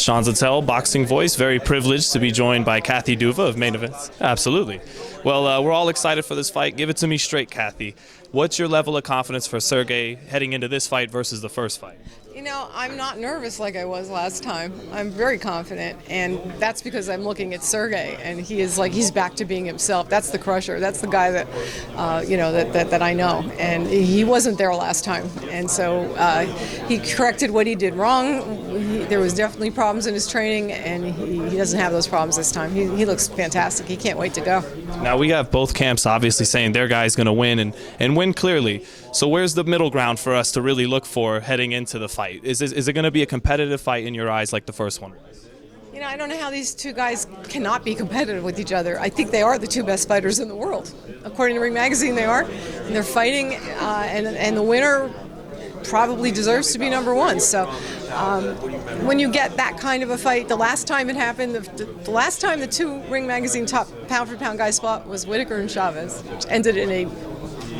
Sean Zittel, Boxing Voice. Very privileged to be joined by Kathy Duva of Main Events. Absolutely. Well, we're all excited for this fight. Give it to me straight, Kathy. What's your level of confidence for Sergey heading into this fight versus the first fight? You know, I'm not nervous like I was last time. I'm very confident, and that's because I'm looking at Sergey, and he is like, he's back to being himself. That's the crusher. That's the guy that, that I know, and he wasn't there last time, and so he corrected what he did wrong. There was definitely problems in his training, and he doesn't have those problems this time. He looks fantastic. He can't wait to go. Now, we have both camps obviously saying their guy's going to win and win clearly. So where's the middle ground for us to really look for heading into the fight? Is it going to be a competitive fight in your eyes like the first one was? You know, I don't know how these two guys cannot be competitive with each other. I think they are the two best fighters in the world. According to Ring Magazine, they are. And they're fighting, and the winner probably deserves to be number one. So when you get that kind of a fight, the last time it happened, the last time the two Ring Magazine top pound-for-pound guys fought was Whitaker and Chavez, which ended in a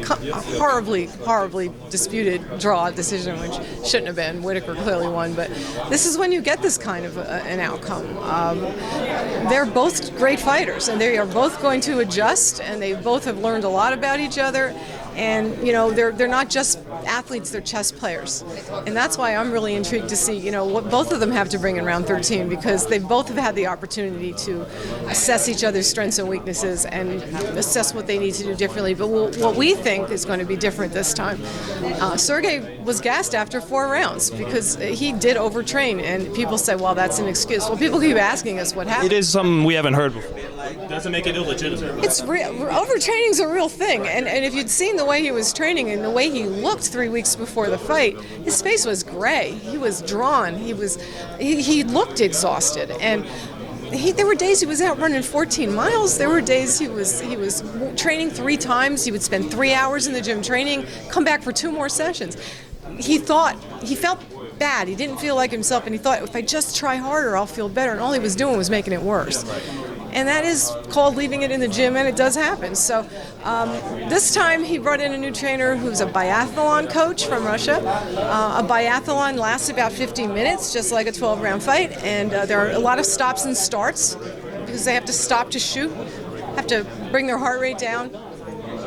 horribly disputed draw decision, which shouldn't have been. Whitaker clearly won, but this is when you get this kind of an outcome. They're both great fighters, and they are both going to adjust, and they both have learned a lot about each other. And, you know, they're not just athletes, they're chess players. And that's why I'm really intrigued to see, you know, what both of them have to bring in round 13, because they both have had the opportunity to assess each other's strengths and weaknesses and assess what they need to do differently. But what we think is going to be different this time. Sergey was gassed after 4 rounds because he did overtrain, and people say, well, that's an excuse. Well, people keep asking us what happened. It is something we haven't heard before. Doesn't make it illegitimate. It's real. Overtraining's a real thing, and if you'd seen the way he was training and the way he looked 3 weeks before the fight, his face was gray. He was drawn. He looked exhausted, and there were days he was out running 14 miles. There were days he was training 3 times. He would spend 3 hours in the gym training, come back for 2 more sessions. He felt bad. He didn't feel like himself, and he thought, if I just try harder, I'll feel better. And all he was doing was making it worse. And that is called leaving it in the gym, and it does happen. So this time he brought in a new trainer who's a biathlon coach from Russia. A biathlon lasts about 15 minutes, just like a 12-round fight, and there are a lot of stops and starts because they have to stop to shoot, have to bring their heart rate down,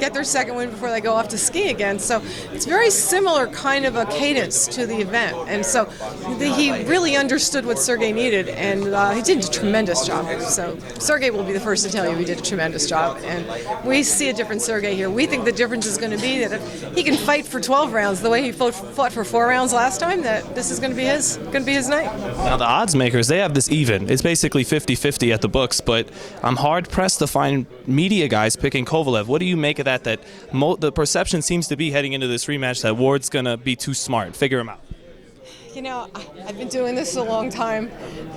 get their second win before they go off to ski again. So it's very similar kind of a cadence to the event. And so he really understood what Sergey needed, and he did a tremendous job. So Sergey will be the first to tell you he did a tremendous job. And we see a different Sergey here. We think the difference is going to be that if he can fight for 12 rounds the way he fought for 4 rounds last time, that this is going to be his night. Now, the odds makers, they have this even. It's basically 50-50 at the books, but I'm hard-pressed to find media guys picking Kovalev. What do you make of that the perception seems to be heading into this rematch that Ward's going to be too smart? Figure him out. You know, I've been doing this a long time.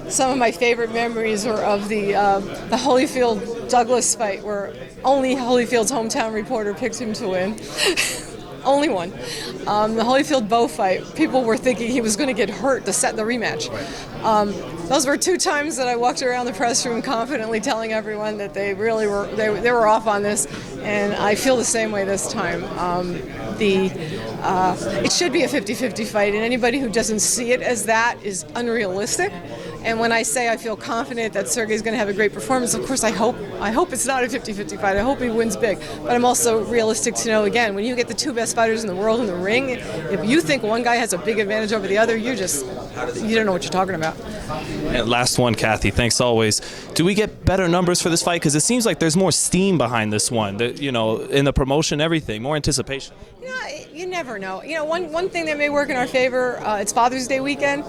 Some of my favorite memories are of the Holyfield-Douglas fight, where only Holyfield's hometown reporter picked him to win. Only one. The Holyfield-Bowe fight, people were thinking he was going to get hurt to set the rematch. Those were 2 times that I walked around the press room confidently telling everyone that they really were they were off on this, and I feel the same way this time. It should be a 50-50 fight, and anybody who doesn't see it as that is unrealistic. And when I say I feel confident that Sergey's going to have a great performance, of course I hope it's not a 50-50 fight. I hope he wins big. But I'm also realistic to know, again, when you get the 2 best fighters in the world in the ring, if you think one guy has a big advantage over the other, you don't know what you're talking about. And last one, Kathy, thanks always. Do we get better numbers for this fight? Because it seems like there's more steam behind this one, in the promotion, everything, more anticipation. You never know. One thing that may work in our favor, it's Father's Day weekend.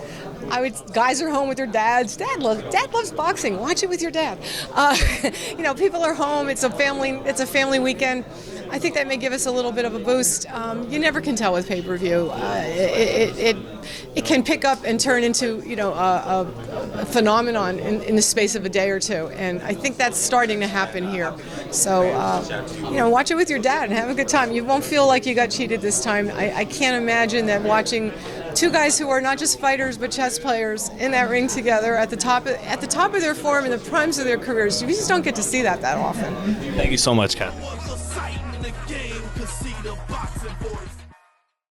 Guys are home with their dads. Dad loves boxing. Watch it with your dad. People are home. It's a family weekend. I think that may give us a little bit of a boost. You never can tell with pay-per-view. It can pick up and turn into a phenomenon in the space of a day or 2, and I think that's starting to happen here. So watch it with your dad and have a good time. You won't feel like you got cheated this time. I can't imagine that watching 2 guys who are not just fighters but chess players in that ring together at the top of their form in the primes of their careers. You just don't get to see that often. Thank you so much, Kat.